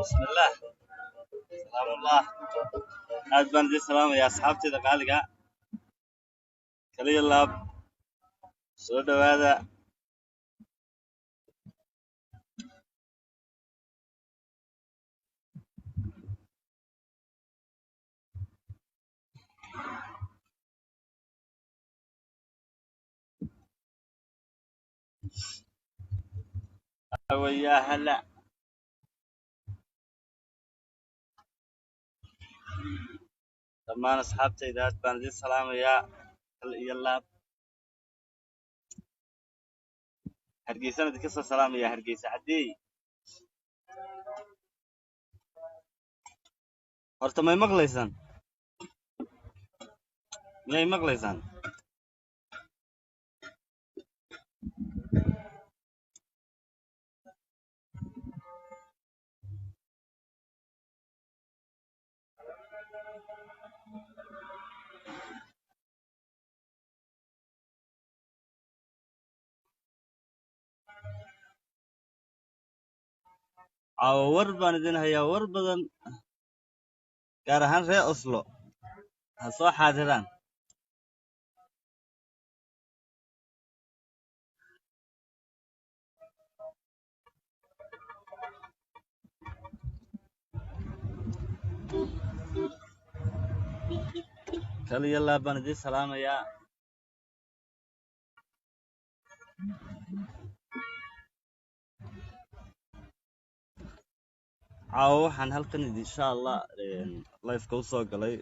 بسم الله. سلام الله. aad baan idin salaamayaa asxaabtayda qaaliga kaliya laab soo dhawaada. awayaa hala dhammaan asxaabtayda aad baan idin salaamayaa kaliya laab. hargeysana idinka soo salaamaya hargeysa cadeey. horta may maqlaysaan miyay maqlaysaan caawa war baan idin hayaa war badan gaar ahaan reer oslo ha soo xaadiraan. kaliya laab baan idin salaamayaa. caawa waxaan halkan insha allah lifeka u soo galay